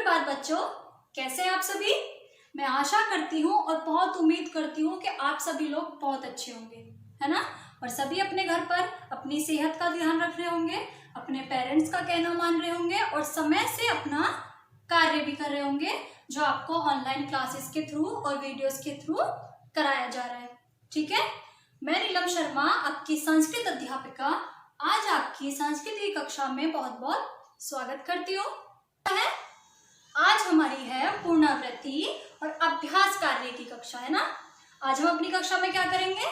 सुप्रभात बच्चों, कैसे हैं आप सभी। मैं आशा करती हूँ और बहुत उम्मीद करती हूँ कि आप सभी लोग बहुत अच्छे होंगे, है ना। और सभी अपने घर पर अपनी सेहत का ध्यान रख रहे होंगे, अपने पेरेंट्स का कहना मान रहे होंगे और समय से अपना कार्य भी कर रहे होंगे जो आपको ऑनलाइन क्लासेस के थ्रू और वीडियोस के थ्रू कराया जा रहा है। ठीक है, मैं नीलम शर्मा, आपकी संस्कृत अध्यापिका, आज आपकी संस्कृत की कक्षा में बहुत बहुत स्वागत करती हूँ। आज हमारी है पुनरावृत्ति और अभ्यास कार्य की कक्षा, है ना। आज हम अपनी कक्षा में क्या करेंगे?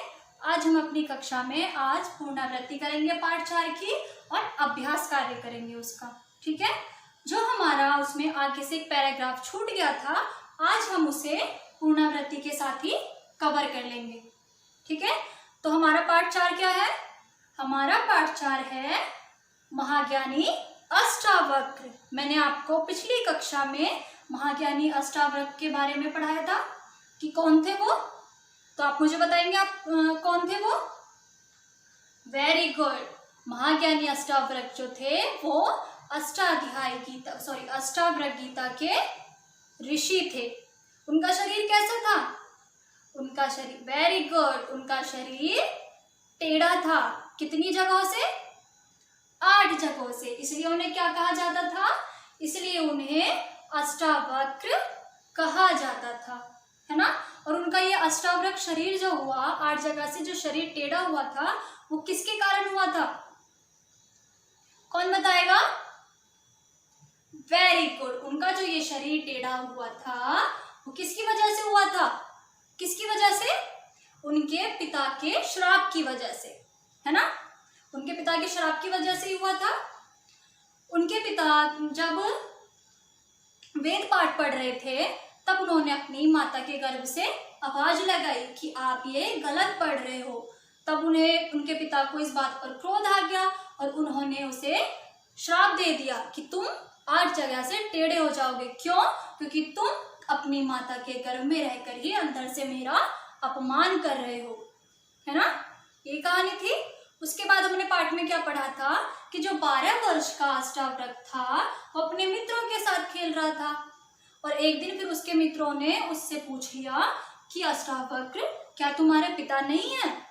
आज हम अपनी कक्षा में आज पुनरावृत्ति करेंगे पाठ 4 की और अभ्यास कार्य करेंगे उसका। ठीक है, जो हमारा उसमें आगे से एक पैराग्राफ छूट गया था, आज हम उसे पुनरावृत्ति के साथ ही कवर कर लेंगे। ठीक है, तो हमारा पाठ 4 क्या है? हमारा पाठ 4 है महाज्ञानी अष्टावक्र। मैंने आपको पिछली कक्षा में महाज्ञानी अष्टावक्र के बारे में पढ़ाया था कि कौन थे वो, तो आप मुझे बताएंगे आप कौन थे वो। वेरी गुड, महाज्ञानी अष्टावक्र जो थे वो अष्टावक्र गीता के ऋषि थे। उनका शरीर कैसा था? उनका शरीर, वेरी गुड, उनका शरीर टेढ़ा था। कितनी जगहों से? 8 जगहों से। इसलिए उन्हें क्या कहा जाता था? इसलिए उन्हें अष्टावक्र कहा जाता था, है ना। और उनका ये अष्टावक्र शरीर जो हुआ, 8 जगह से जो शरीर टेढ़ा हुआ था, वो किसके कारण हुआ था? कौन बताएगा? वेरी गुड, उनका जो ये शरीर टेढ़ा हुआ था वो किसकी वजह से हुआ था? किसकी वजह से? उनके पिता के श्राप की वजह से, है ना। उनके पिता के श्राप की वजह से ही हुआ था। उनके पिता जब वेद पाठ पढ़ रहे थे तब उन्होंने अपनी माता के गर्भ से आवाज लगाई कि आप ये गलत पढ़ रहे हो। तब उन्हें, उनके पिता को इस बात पर क्रोध आ गया और उन्होंने उसे श्राप दे दिया कि तुम 8 जगह से टेढ़े हो जाओगे। क्यों? क्योंकि तुम अपनी माता के गर्भ में रहकर ही अंदर से मेरा अपमान कर रहे हो, है ना। ये कहानी थी। उसके बाद हमने पाठ में क्या पढ़ा था कि जो 12 वर्ष का अष्टावक्र था वो अपने मित्रों के साथ खेल रहा था और एक दिन फिर उसके मित्रों ने उससे पूछ लिया कि अष्टावक्र, क्या तुम्हारे पिता नहीं है?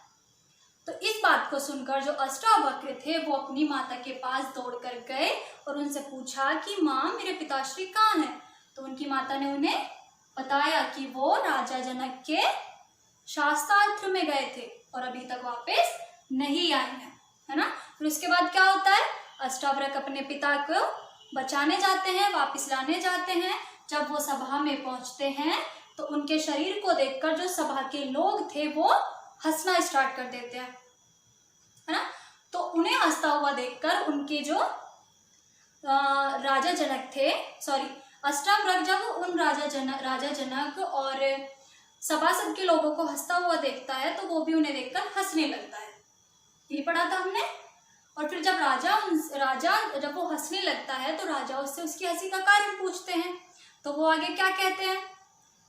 तो इस बात को सुनकर जो अष्टावक्र थे वो अपनी माता के पास दौड़ कर गए और उनसे पूछा कि माँ, मेरे पिताश्री कहाँ हैं? तो उनकी माता ने उन्हें बताया कि वो राजा जनक के शास्त्रार्थ में गए थे और अभी तक वापस नहीं आए हैं, है ना। फिर उसके बाद क्या होता है? अष्टावक्र अपने पिता को बचाने जाते हैं, वापस लाने जाते हैं। जब वो सभा में पहुंचते हैं तो उनके शरीर को देखकर जो सभा के लोग थे वो हंसना स्टार्ट कर देते हैं, है ना। तो उन्हें हंसता हुआ देखकर उनके जो राजा जनक थे, अष्टावक्र जब उन राजा जनक और सभासद के लोगों को हंसता हुआ देखता है तो वो भी उन्हें देखकर हंसने लगता है। ये पढ़ा था हमने। और फिर जब राजा जब वो हंसने लगता है तो राजा उससे उसकी हंसी का कारण पूछते हैं। तो वो आगे क्या कहते हैं?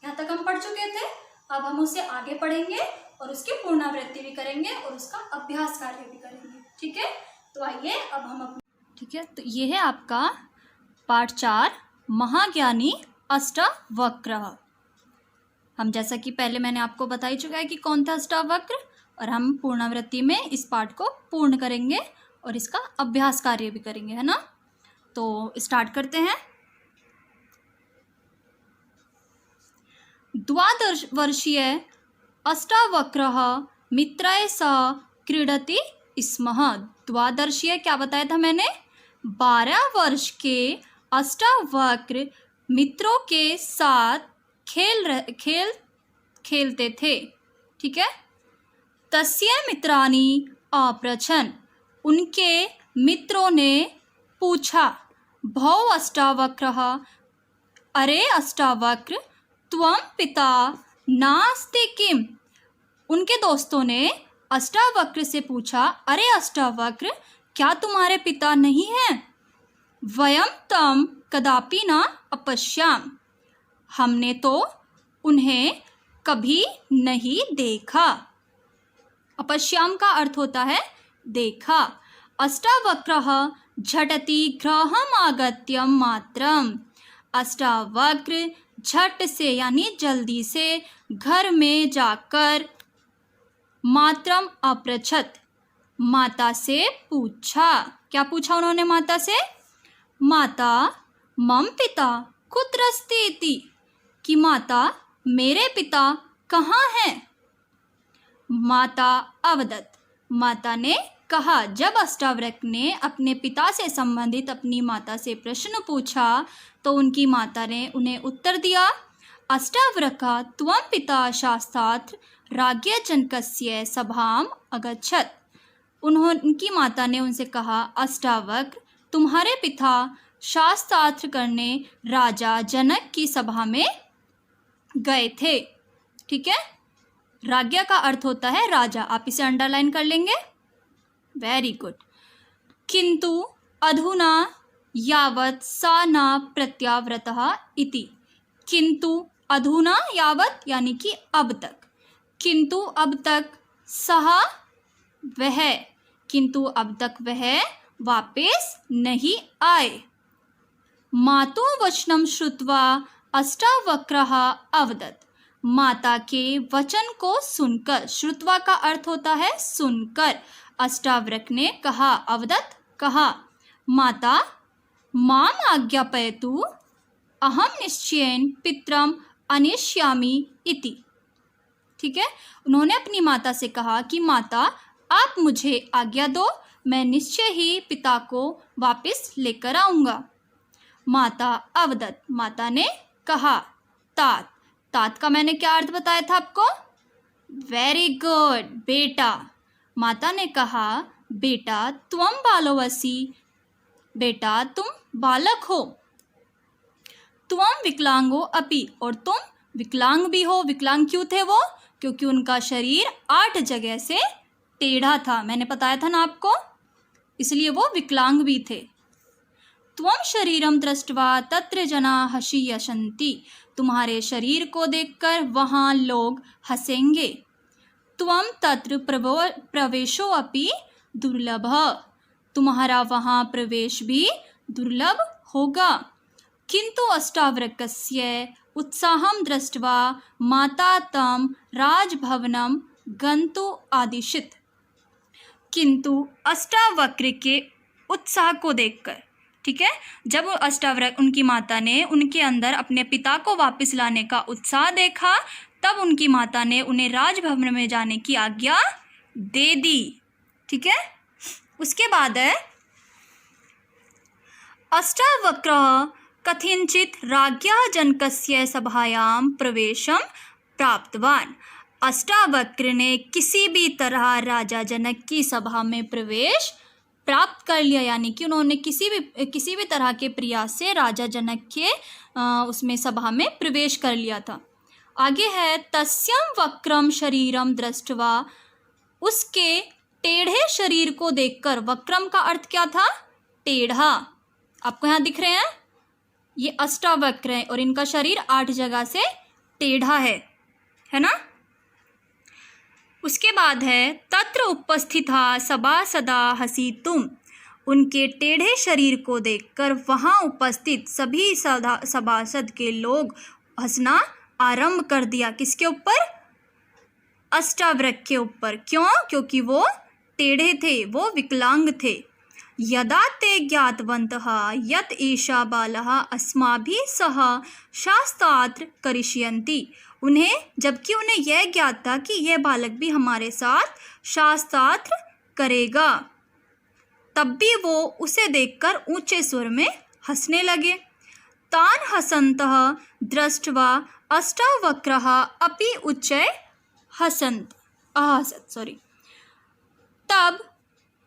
यहाँ तक हम पढ़ चुके थे, अब हम उसे आगे पढ़ेंगे और उसकी पुनरावृत्ति भी करेंगे और उसका अभ्यास कार्य भी करेंगे। ठीक है, तो आइए अब हम ठीक है, तो ये है आपका पाठ 4 महाज्ञानी अष्टावक्र। हम जैसा कि पहले मैंने आपको बता ही चुका है कि कौन था अष्टावक्र, और हम पुनरावृत्ति में इस पाठ को पूर्ण करेंगे और इसका अभ्यास कार्य भी करेंगे, है ना। तो स्टार्ट करते हैं। 12 वर्षीय अष्टावक्रः मित्रैः सह क्रीडति स्म। 12 क्या बताया था मैंने? 12 वर्ष के अष्टावक्र मित्रों के साथ खेलते थे। ठीक है। तस्य मित्राणि अपृच्छन्, उनके मित्रों ने पूछा, भो अष्टावक्रः, अरे अष्टावक्र, त्वं पिता नास्ति किम? उनके दोस्तों ने अष्टावक्र से पूछा, अरे अष्टावक्र, क्या तुम्हारे पिता नहीं हैं? वयं तं कदापि न अपश्याम, हमने तो उन्हें कभी नहीं देखा। अपश्याम का अर्थ होता है देखा। अष्टावक्रः झटति गृहम् आगत्यं मात्रम्, अष्टावक्र झट से यानी जल्दी से घर में जाकर मातरम अपृच्छत, माता से पूछा। क्या पूछा उन्होंने माता से? माता मम पिता कुत्र अस्ति इति, कि माता मेरे पिता कहाँ हैं? माता अवदत्, माता ने कहा। जब अष्टावक्र ने अपने पिता से संबंधित अपनी माता से प्रश्न पूछा तो उनकी माता ने उन्हें उत्तर दिया। अष्टावक्र त्वं पिता शास्त्रार्थ राज्ञजनकस्य सभाम अगच्छत्। उनकी माता ने उनसे कहा, अष्टावक्र तुम्हारे पिता शास्त्रार्थ करने राजा जनक की सभा में गए थे। ठीक है, राज्ञा का अर्थ होता है राजा, आप इसे अंडरलाइन कर लेंगे। Very good. किंतु अधुना यावत् सा न प्रत्याव्रतः इति, किंतु अधुना यावत् यानी कि अब तक, किंतु अब तक सह वह, किंतु अब तक वह वापस नहीं आए। मातो वचनम श्रुत्वा अष्टावक्रः अवदत्, माता के वचन को सुनकर, श्रुत्वा का अर्थ होता है सुनकर, अष्टावक्र ने कहा, अवदत् कहा, माता माम आज्ञापयतु अहम निश्चयेन पित्रम अनिष्यामि इति। ठीक है, उन्होंने अपनी माता से कहा कि माता आप मुझे आज्ञा दो, मैं निश्चय ही पिता को वापस लेकर आऊँगा। माता अवदत्, माता ने कहा। तात, तात का मैंने क्या अर्थ बताया था आपको? वेरी गुड, बेटा। माता ने कहा, बेटा त्वं बालोऽसि, बेटा तुम बालक हो। त्वं विकलांगो अपि, और तुम विकलांग भी हो। विकलांग क्यों थे वो? क्योंकि उनका शरीर 8 जगह से टेढ़ा था, मैंने बताया था ना आपको, इसलिए वो विकलांग भी थे। त्वं शरीरम दृष्ट्वा तत्र जना हसीयन्ति, तुम्हारे शरीर को देखकर वहाँ लोग हंसेंगे। त्वं तत्र प्रवेशो अपि दुर्लभः, तुम्हारा वहाँ प्रवेश भी दुर्लभ होगा। किंतु अष्टावक्रस्य उत्साहं दृष्ट्वा माता तं राजभवनं गन्तुं आदिशत, किंतु अष्टावक्र के उत्साह को देखकर, ठीक है, जब अष्टावक्र उनकी माता ने उनके अंदर अपने पिता को वापस लाने का उत्साह देखा, तब उनकी माता ने उन्हें राजभवन में जाने की आज्ञा दे दी। ठीक है, उसके बाद है अष्टावक्रः कथंचित राज्ञः जनकस्य सभायां प्रवेशं प्राप्तवान। अष्टावक्र ने किसी भी तरह राजा जनक की सभा में प्रवेश प्राप्त कर लिया, यानी कि उन्होंने किसी भी तरह के प्रयास से राजा जनक के उसमें सभा में प्रवेश कर लिया था। आगे है तस्यं वक्रम शरीरम दृष्ट्वा, उसके टेढ़े शरीर को देखकर, वक्रम का अर्थ क्या था? टेढ़ा। आपको यहाँ दिख रहे हैं, ये अष्टावक्र हैं और इनका शरीर 8 जगह से टेढ़ा है ना। उसके बाद है तत्र उपस्थिता सभासदा हसीतुम, उनके टेढ़े शरीर को देखकर वहाँ उपस्थित सभी सभासद के लोग हंसना आरंभ कर दिया। किसके ऊपर? अष्टावक्र के ऊपर। क्यों? क्योंकि वो टेढ़े थे, वो विकलांग थे। यदा ते ज्ञातवन्तः यत् एषा बालः अस्माभिः सह शास्त्रार्थ करिष्यन्ति, जबकि उन्हें यह ज्ञात था कि यह बालक भी हमारे साथ शास्त्रार्थ करेगा, तब भी वो उसे देखकर ऊंचे स्वर में हंसने लगे। तान हसन्तः दृष्ट्वा अष्टावक्रः अपि उच्चैः अहसत्। तब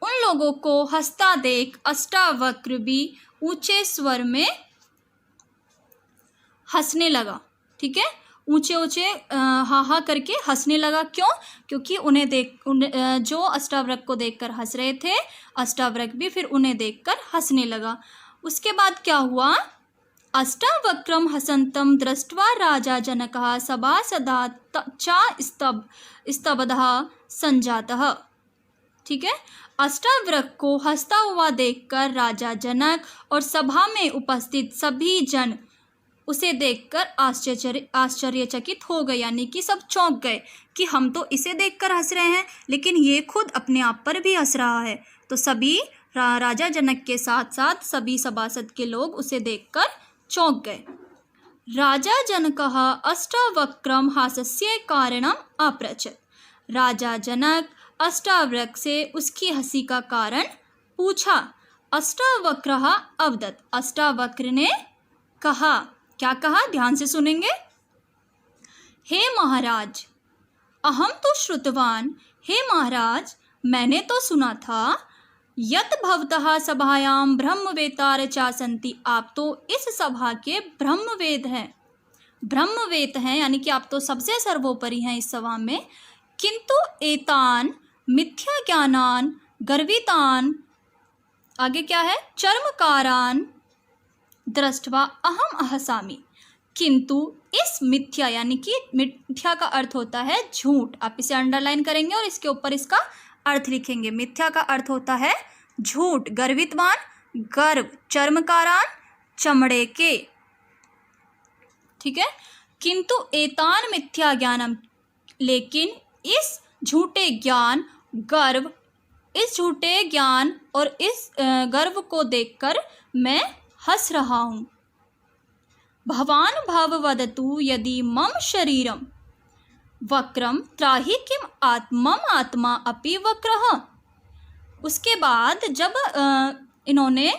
उन लोगों को हंसता देख अष्टावक्र भी ऊंचे स्वर में हंसने लगा। ठीक है, ऊंचे ऊंचे हा हा करके हंसने लगा। क्यों? क्योंकि जो अष्टावक्र को देखकर हंस रहे थे, अष्टावक्र भी फिर उन्हें देखकर हंसने लगा। उसके बाद क्या हुआ? अष्टावक्रम हसन्तं दृष्ट्वा राजा जनकः सभासदा च स्तब्धः संजातः। ठीक है, अष्टावक्र को हंसता हुआ देखकर राजा जनक और सभा में उपस्थित सभी जन उसे देखकर आश्चर्यचकित हो गए, यानी कि सब चौंक गए कि हम तो इसे देखकर हंस रहे हैं लेकिन ये खुद अपने आप पर भी हंस रहा है। तो सभी राजा जनक के साथ साथ सभी सभासद के लोग उसे देखकर चौंक गए। राजा जनकः अष्टावक्रम हास्यस्य कारणम अपृच्छत्। राजा जनक अष्टावक्र से उसकी हंसी का कारण पूछा। अष्टावक्रः अवदत्। अष्टावक्र ने कहा, क्या कहा, ध्यान से सुनेंगे। हे महाराज, अहम तो श्रुतवान। हे महाराज, मैंने तो सुना था, यत भवतः सभायां ब्रह्मवेतार चासन्ति। आप तो इस सभा के ब्रह्मवेद हैं, ब्रह्मवेद हैं, यानी कि आप तो सबसे सर्वोपरि हैं इस सभा में। किंतु एतान मिथ्या ज्ञानान गर्वितान, आगे क्या है, चर्मकारान दृष्ट्वा अहम अहसामि। किंतु इस मिथ्या, यानी कि मिथ्या का अर्थ होता है झूठ। आप इसे अंडरलाइन करेंगे और इसके ऊपर इसका अर्थ लिखेंगे। मिथ्या का अर्थ होता है झूठ, गर्वितवान, गर्व, चर्मकारान, चमड़े के, ठीक है। किंतु एतान मिथ्या ज्ञानम, लेकिन इस झूठे ज्ञान, गर्व, इस झूठे ज्ञान और इस गर्व को देखकर मैं हंस रहा हूँ। भवान भव वदतु यदि मम शरीरम वक्रम त्राहि किम मम आत्मा अपि वक्रः। उसके बाद जब इन्होंने,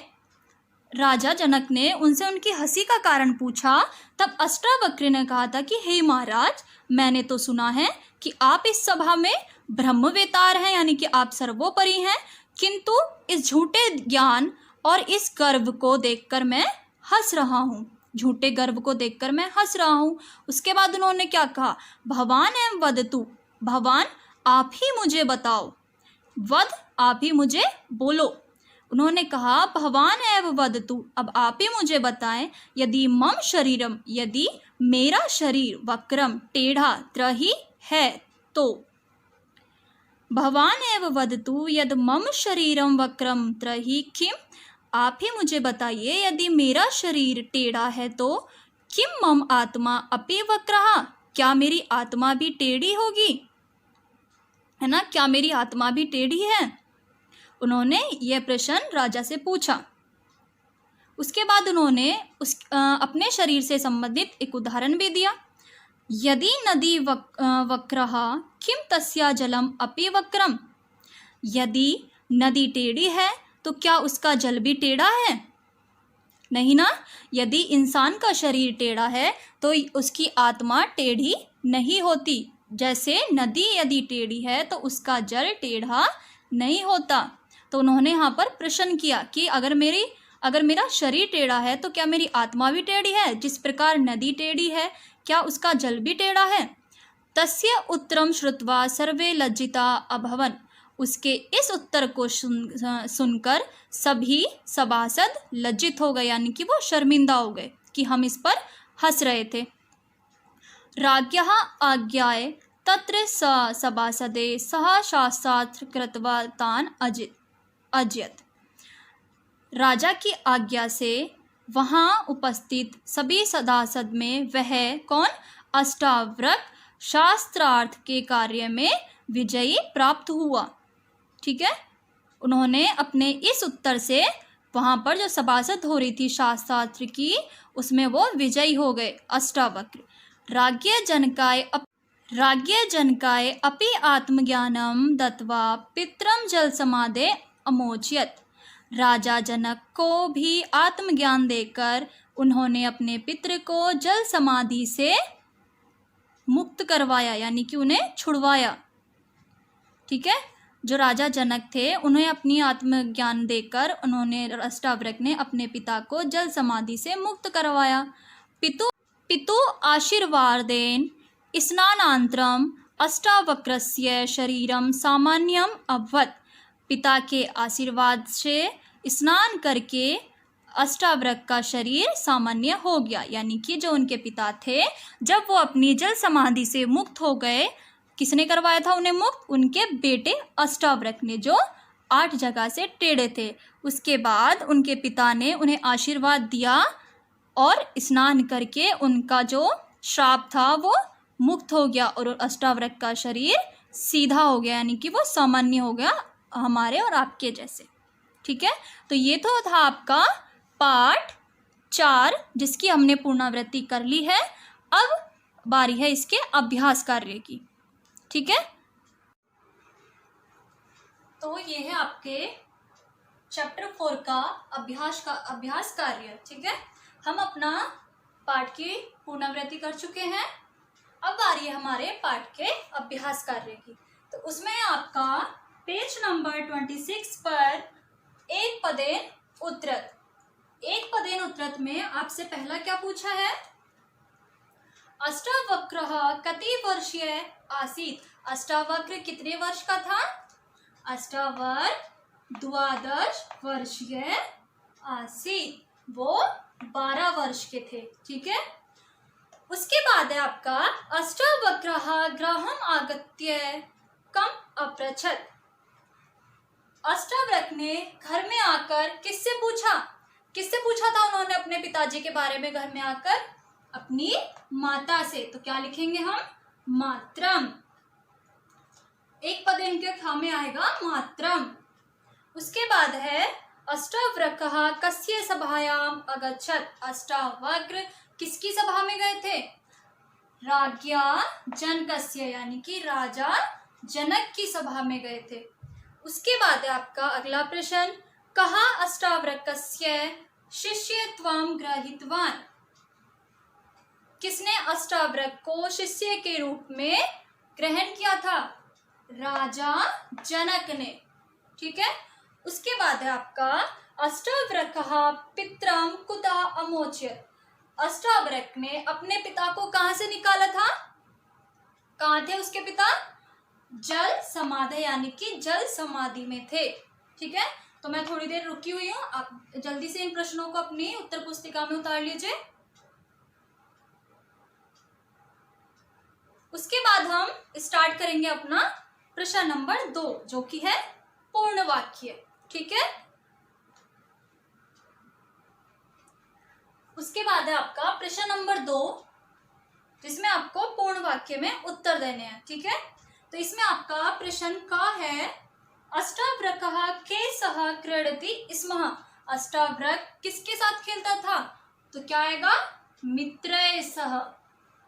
राजा जनक ने उनसे उनकी हंसी का कारण पूछा, तब अष्टावक्र ने कहा था कि हे महाराज, मैंने तो सुना है कि आप इस सभा में ब्रह्मवेतार हैं, यानी कि आप सर्वोपरि हैं, किंतु इस झूठे ज्ञान और इस गर्व को देखकर मैं हंस रहा हूँ, झूठे गर्व को देखकर मैं हंस रहा हूँ। उसके बाद उन्होंने क्या कहा, भवान एवं वदतु, भगवान आप ही मुझे बताओ, वद आप ही मुझे बोलो। उन्होंने कहा भवान एवं वदतु, अब आप ही मुझे बताएं, यदि मम शरीरम, यदि मेरा शरीर वक्रम टेढ़ा त्रही है तो। भवान एवं वदतु यद मम शरीरम वक्रम त्रही किम, आप ही मुझे बताइए यदि मेरा शरीर टेढ़ा है तो किम मम आत्मा अपि वक्रः, क्या मेरी आत्मा भी टेढ़ी होगी, है ना, क्या मेरी आत्मा भी टेढ़ी है। उन्होंने यह प्रश्न राजा से पूछा। उसके बाद उन्होंने अपने शरीर से संबंधित एक उदाहरण भी दिया। यदि नदी वक्रः किम तस्या जलम अपि वक्रम, यदि नदी टेढ़ी है तो क्या उसका जल भी टेढ़ा है, नहीं ना। यदि इंसान का शरीर टेढ़ा है तो उसकी आत्मा टेढ़ी नहीं होती। जैसे नदी यदि टेढ़ी है तो उसका जल टेढ़ा नहीं होता। तो उन्होंने यहाँ पर प्रश्न किया कि अगर मेरा शरीर टेढ़ा है तो क्या मेरी आत्मा भी टेढ़ी है, जिस प्रकार नदी टेढ़ी है क्या उसका जल भी टेढ़ा है। तस्य उत्तरम श्रुत्वा सर्वे लज्जिता अभवन, उसके इस उत्तर को सुनकर सभी सभासद लज्जित हो गए, यानी कि वो शर्मिंदा हो गए कि हम इस पर हंस रहे थे। राज्ञः आज्ञाय तत्र सभासदे सह शास्त्र कृत्वा तान अजयत। राजा की आज्ञा से वहाँ उपस्थित सभी सभासद में वह कौन, अष्टावक्र शास्त्रार्थ के कार्य में विजयी प्राप्त हुआ। ठीक है, उन्होंने अपने इस उत्तर से वहाँ पर जो सभासद हो रही थी शास्त्रार्थ की, उसमें वो विजयी हो गए अष्टावक्र। राज्ञ जनकाय अपि आत्मज्ञानम दत्वा पितरम जल समादे अमोचयत। राजा जनक को भी आत्मज्ञान देकर उन्होंने अपने पितृ को जल समाधि से मुक्त करवाया, यानी कि उन्हें छुड़वाया। ठीक है, जो राजा जनक थे उन्हें अपनी आत्मज्ञान देकर उन्होंने, अष्टावक्र ने अपने पिता को जल समाधि से मुक्त करवाया। पितु आशीर्वादेन स्नानांतरम अष्टावक्रस्य शरीरम सामान्यम अभवत्। पिता के आशीर्वाद से स्नान करके अष्टावक्र का शरीर सामान्य हो गया, यानी कि जो उनके पिता थे जब वो अपनी जल समाधि से मुक्त हो गए, किसने करवाया था उन्हें मुक्त, उनके बेटे अष्टावक्र ने, जो 8 जगह से टेढ़े थे। उसके बाद उनके पिता ने उन्हें आशीर्वाद दिया और स्नान करके उनका जो श्राप था वो मुक्त हो गया और अष्टावक्र का शरीर सीधा हो गया, यानी कि वो सामान्य हो गया हमारे और आपके जैसे। ठीक है, तो ये तो था आपका पाठ 4 जिसकी हमने पुनरावृत्ति कर ली है। अब बारी है इसके अभ्यास कार्य की। ठीक है, तो ये है आपके चैप्टर 4 का अभ्यास कार्य। ठीक है, हम अपना पाठ की पुनरावृत्ति कर चुके हैं। अब बारी है हमारे पाठ के अभ्यास कार्य की। तो उसमें आपका पेज नंबर 26 पर एक पदेन उत्तरत में आपसे पहला क्या पूछा है? अष्टावक्रः कति वर्षीय आसीत्? अष्टावक्र कितने वर्ष का था? अष्टावक्र 12 वर्षीय आसीत्, वो 12 वर्ष के थे। ठीक है, उसके बाद है आपका अष्टावक्रः गृहम् आगत्य कम अपृच्छत्। अष्टावक्र ने घर में आकर किससे पूछा था उन्होंने अपने पिताजी के बारे में? घर में आकर अपनी माता से। तो क्या लिखेंगे हम? मात्रम। एक पद इनके खा में आएगा मात्रम। उसके बाद है अष्टावक्रः कस्य सभायाम अगच्छत्। अष्टावक्र किसकी सभा में गए थे? राज्ञा जनकस्य, यानी कि राजा जनक की सभा में गए थे। उसके बाद है आपका अगला प्रश्न, कहा अष्टावक्रस्य शिष्यत्वं गृहीतवान्। किसने अष्टावक्र को शिष्य के रूप में ग्रहण किया था? राजा जनक ने। ठीक है, उसके बाद है आपका अष्टावक्रः पितरं कुतः अमोचयत्। अष्टावक्र ने अपने पिता को कहाँ से निकाला था? कहाँ थे उसके पिता? जल समाधि, यानी कि जल समाधि में थे। ठीक है, तो मैं थोड़ी देर रुकी हुई हूँ, आप जल्दी से इन प्रश्नों को अपनी उत्तर पुस्तिका में उतार लीजिए। उसके बाद हम स्टार्ट करेंगे अपना प्रश्न नंबर 2 जो कि है पूर्ण वाक्य। ठीक है, उसके बाद है आपका प्रश्न नंबर 2 जिसमें आपको पूर्ण वाक्य में उत्तर देने हैं। ठीक है, तो इसमें आपका प्रश्न का है अष्टावक्रः के सह क्रीडति स्म। अष्टावक्र किसके साथ खेलता था? तो क्या आएगा? मित्रैः सह।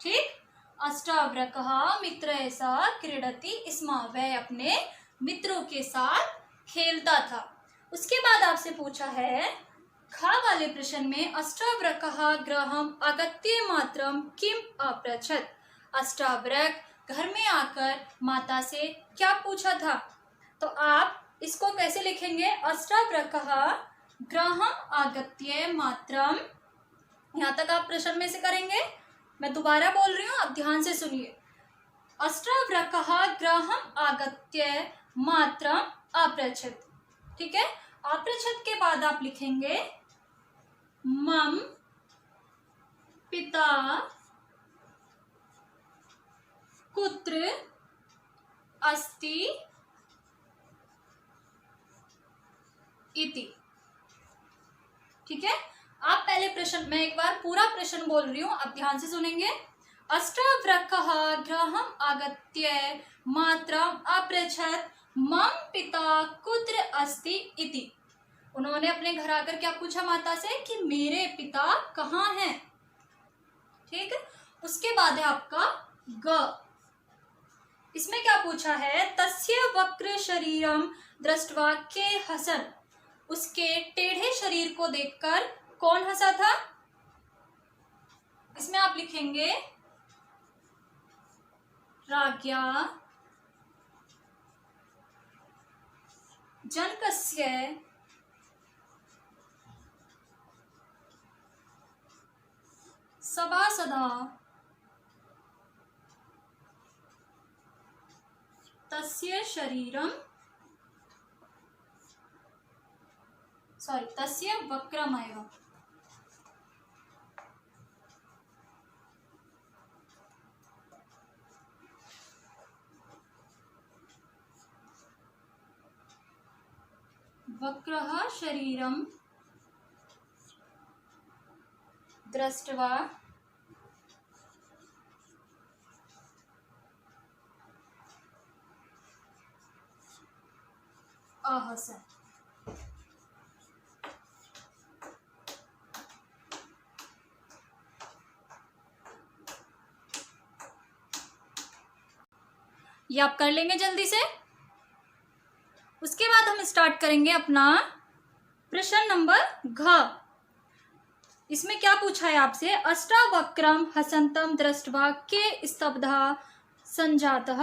ठीक, अष्टावक्रः मित्रैः सह क्रीडति स्म, वह अपने मित्रों के साथ खेलता था। उसके बाद आपसे पूछा है खा वाले प्रश्न में अष्टावक्रः गृहम् आगत्य मात्रं किम अपृच्छत्। अष्टावक्र घर में आकर माता से क्या पूछा था? तो आप इसको कैसे लिखेंगे? अष्टावक्रः गृहम् आगत्य मात्रम। यहाँ तक आप प्रश्न में से करेंगे। मैं दोबारा बोल रही हूँ, आप ध्यान से सुनिए। अष्टावक्रः गृहम् आगत्य मात्रम अपृच्छत्। ठीक है, अपृच्छत् के बाद आप लिखेंगे मम पिता कुत्र अस्ति इति। ठीक है, आप पहले प्रश्न, मैं एक बार पूरा प्रश्न बोल रही हूँ, आप ध्यान से सुनेंगे। अष्टावक्रः गृहम् आगत्य मात्रम् अपृच्छत् मम पिता कुत्र अस्ति इति। उन्होंने अपने घर आकर क्या पूछा माता से कि मेरे पिता कहाँ हैं। ठीक है, उसके बाद है आपका ग। इसमें क्या पूछा है? तस्य वक्र शरीरम दृष्ट्वा के हसन। उसके टेढ़े शरीर को देखकर कौन हंसा था? इसमें आप लिखेंगे राज्ञा जनकस्य सभासदः तस्य शरीरम तस्य वक्रमेव। वक्रः शरीरम दृष्ट्वा अहसन। ये आप कर लेंगे जल्दी से। उसके बाद हम स्टार्ट करेंगे अपना प्रश्न नंबर घ। इसमें क्या पूछा है आपसे, अष्टावक्रम हसंतम दृष्ट्वा के स्तब्धः संजातः।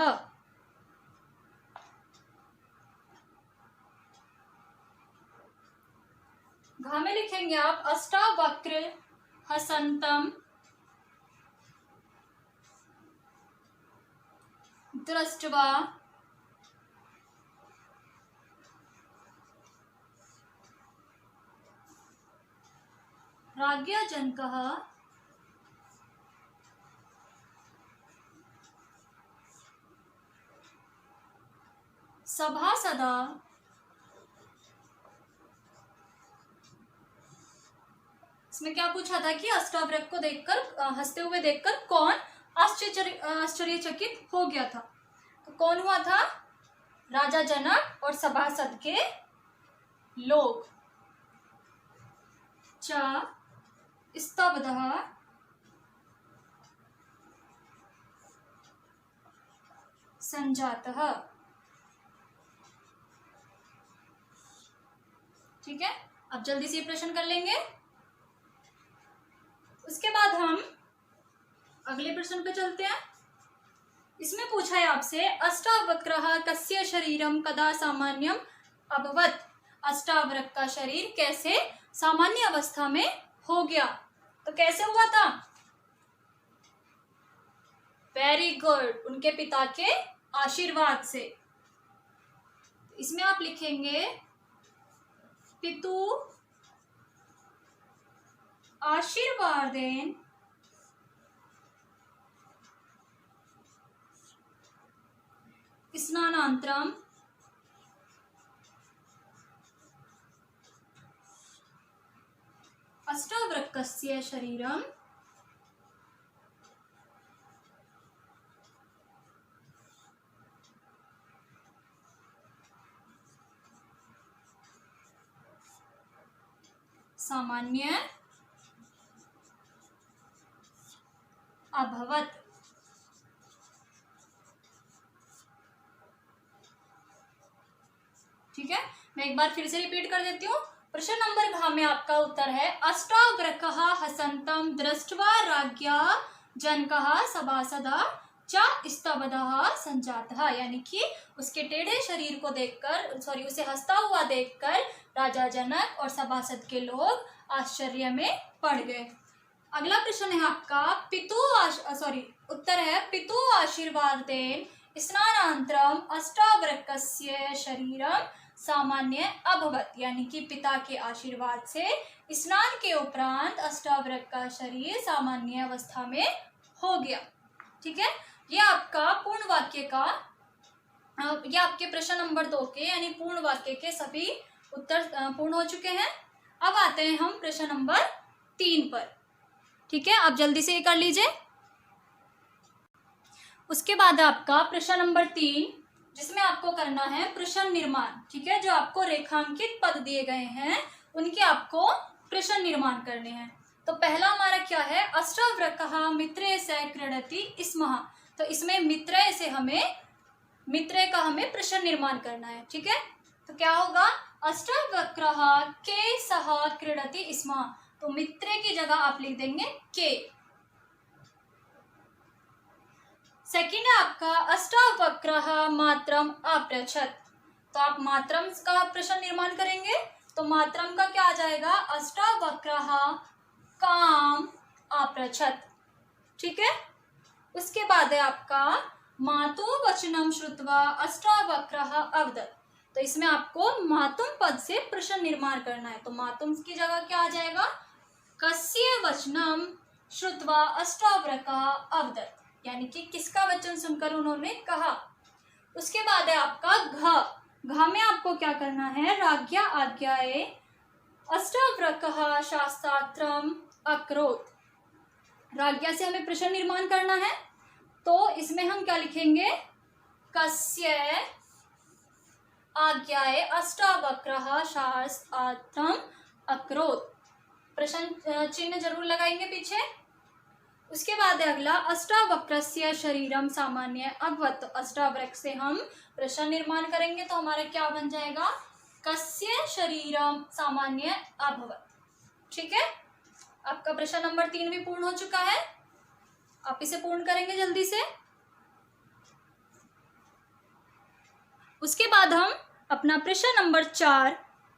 घ में लिखेंगे आप अष्टावक्र हसंतम दृष्ट्वा राज्ञाजनकः सभासदा इसमें क्या पूछा था कि अष्टावक्र को देखकर हंसते हुए देखकर कौन आश्चर्यचकित हो गया था। तो कौन हुआ था, राजा जनक और सभासद के लोग। च स्तब्धः संजातः। ठीक है, अब जल्दी से प्रश्न कर लेंगे। उसके बाद हम अगले प्रश्न पे चलते हैं। इसमें पूछा है आपसे अष्टावक्रः कस्य शरीरम कदा सामान्यम अभवत्। अष्टावक्र का शरीर कैसे सामान्य अवस्था में हो गया, तो कैसे हुआ था। वेरी गुड, उनके पिता के आशीर्वाद से। इसमें आप लिखेंगे पितु आशीर्वादेन स्नानांतरम अष्टावक्रस्य शरीरम सामान्य अभवत्। ठीक है, मैं एक बार फिर से रिपीट कर देती हूँ। प्रश्न नंबर घ में आपका उत्तर है अष्टावक्रः हसंतम दृष्ट्वा राज्ञा जनकः सभासदा च स्तब्धः संजातः। यानी कि उसके टेढ़े शरीर को देखकर, उसे हंसता हुआ देखकर राजा जनक और सभासद के लोग आश्चर्य में पड़ गए। अगला प्रश्न है आपका उत्तर है पितु आशीर्वादेन स्नानांतरम अष्टावक्रस्य शरीरम सामान्य अभवत्। यानी कि पिता के आशीर्वाद से स्नान के उपरांत अष्टावक्र का शरीर सामान्य अवस्था में हो गया। ठीक है, ये आपका पूर्ण वाक्य का, ये आपके प्रश्न नंबर 2 के यानी पूर्ण वाक्य के सभी उत्तर पूर्ण हो चुके हैं। अब आते हैं हम प्रश्न नंबर 3 पर। ठीक है, आप जल्दी से ये कर लीजिए। उसके बाद आपका प्रश्न नंबर 3, जिसमें आपको करना है प्रश्न निर्माण। ठीक है, जो आपको रेखांकित पद दिए गए हैं उनके आपको प्रश्न निर्माण करने हैं। तो पहला हमारा क्या है, अष्टावक्रः मित्रे से क्रीडति स्मः। तो इसमें मित्रे का हमें प्रश्न निर्माण करना है। ठीक है, तो क्या होगा, अष्टावक्रः के सह क्रीडति स्मः। तो मित्रे की जगह आप लिख देंगे के। सेकंड है आपका अष्टावक्रः मात्रम अपृच्छत्। तो आप मात्रम का प्रश्न निर्माण करेंगे, तो मात्रम का क्या आ जाएगा, अष्टावक्रः काम अपृच्छत्। ठीक है, उसके बाद है आपका मातु वचनम श्रुत्वा अष्टावक्रः अवदत्। तो इसमें आपको मातुम पद से प्रश्न निर्माण करना है। तो मातुम की जगह क्या आ जाएगा, कस्य वचनम श्रुत्वा अष्टावक्रः अवदत्। यानी कि किसका वचन सुनकर उन्होंने कहा। उसके बाद है आपका घ में आपको क्या करना है, राज्ञा आज्ञाए अष्टावक्रः शास्त्रार्थम अकरोत्। राज्ञा से हमें प्रश्न निर्माण करना है, तो इसमें हम क्या लिखेंगे, कस्य आज्ञाए अष्टावक्रः शास्त्रम् अकरोत्, प्रश्न चिन्ह जरूर लगाएंगे पीछे। उसके बाद है अगला, अष्टावक्रस्य शरीरम सामान्य अभवत्, तो अष्टावक्र से हम प्रश्न निर्माण करेंगे तो हमारा क्या बन जाएगा, कस्य शरीरम सामान्य अभवत्। ठीक है, आपका प्रश्न नंबर 3 भी पूर्ण हो चुका है, आप इसे पूर्ण करेंगे जल्दी से। उसके बाद हम अपना प्रश्न नंबर 4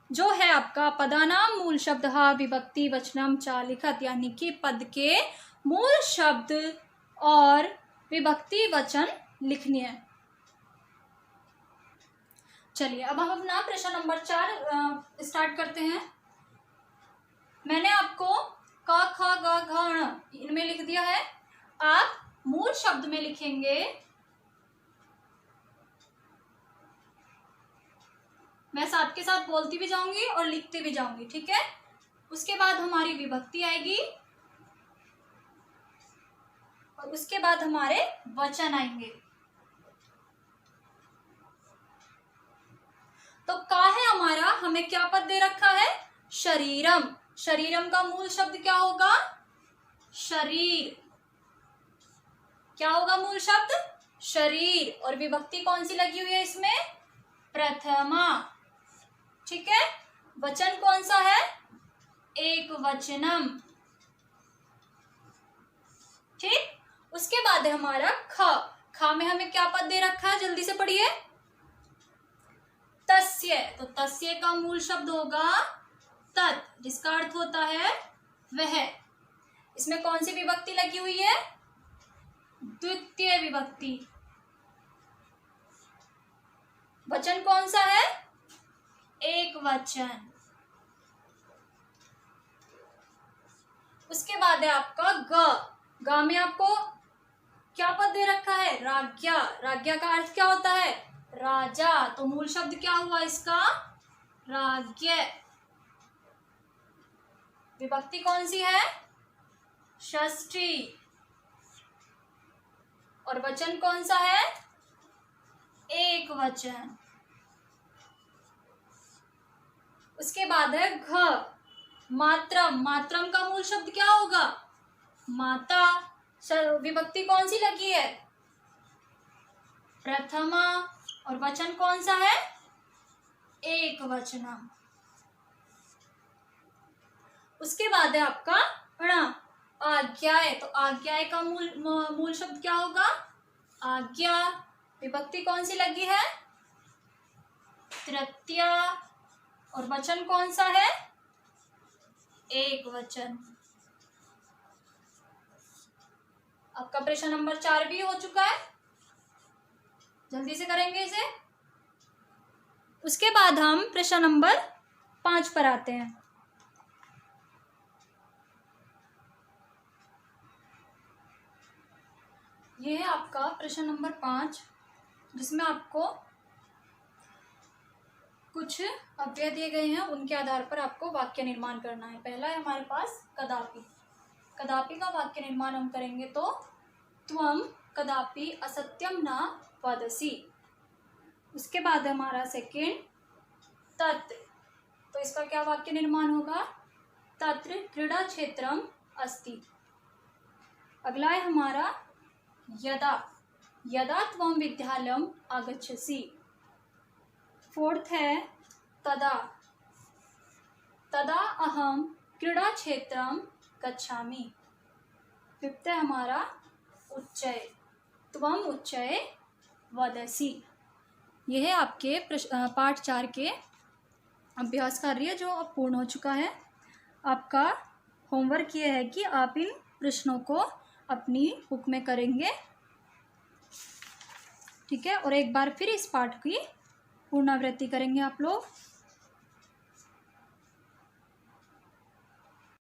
जो है आपका, पदानाम मूल शब्द विभक्ति वचनम च लिखत, यानी कि पद के मूल शब्द और विभक्ति वचन लिखनी है। चलिए अब हम अपना प्रश्न नंबर 4 स्टार्ट करते हैं। मैंने आपको क ख ग घ ण इनमें लिख दिया है, आप मूल शब्द में लिखेंगे। मैं साथ के साथ बोलती भी जाऊंगी और लिखती भी जाऊंगी, ठीक है। उसके बाद हमारी विभक्ति आएगी और उसके बाद हमारे वचन आएंगे। तो का है हमारा, हमें क्या पद दे रखा है, शरीरम। शरीरम का मूल शब्द क्या होगा, शरीर। क्या होगा मूल शब्द, शरीर। और विभक्ति कौन सी लगी हुई है इसमें, प्रथमा। ठीक है, वचन कौन सा है, एक वचनम। ठीक, उसके बाद है हमारा ख। ख में हमें क्या पद दे रखा है, जल्दी से पढ़िए, तस्य। तो तस्य का मूल शब्द होगा तत्, जिसका अर्थ होता है वह। इसमें कौन सी विभक्ति लगी हुई है, द्वितीय विभक्ति। वचन कौन सा है, एक वचन। उसके बाद है आपका ग। ग में आपको क्या पद दे रखा है, राज्ञा। राज्ञा का अर्थ क्या होता है, राजा। तो मूल शब्द क्या हुआ इसका, राज्ञ। विभक्ति कौन सी है, षष्ठी। और वचन कौन सा है, एक वचन। उसके बाद है घ, मात्रम। मात्रम का मूल शब्द क्या होगा, माता। विभक्ति कौन सी लगी है, प्रथमा। और वचन कौन सा है, एक वचनम। उसके बाद है आपका ण, आज्ञाए। तो आज्ञाए का मूल शब्द क्या होगा, आज्ञा। विभक्ति कौन सी लगी है, तृतीया। और वचन कौन सा है, एक वचन। आपका प्रश्न नंबर 4 भी हो चुका है, जल्दी से करेंगे इसे। उसके बाद हम प्रश्न नंबर 5 पर आते हैं। यह है आपका प्रश्न नंबर 5, जिसमें आपको कुछ अव्यय दिए गए हैं, उनके आधार पर आपको वाक्य निर्माण करना है। पहला है हमारे पास कदापि। कदापि का वाक्य निर्माण हम करेंगे तो, त्वम कदापि असत्यम न वदसि। उसके बाद हमारा सेकेंड तत्र। तो इसका क्या वाक्य निर्माण होगा, तत्र क्रीड़ा क्षेत्रम अस्ति। अगला है हमारा यदा। यदा त्वम विद्यालयम आगच्छसि। फोर्थ है तदा। तदा अहम क्रीड़ा क्षेत्रम गच्छामि। फिफ्थ है हमारा उच्चय। त्वम उच्चय वदसि। यह है आपके पाठ 4 के अभ्यास कार्य जो अब पूर्ण हो चुका है। आपका होमवर्क ये है कि आप इन प्रश्नों को अपनी बुक में करेंगे, ठीक है। और एक बार फिर इस पाठ की पुनरावृत्ति करेंगे आप लोग।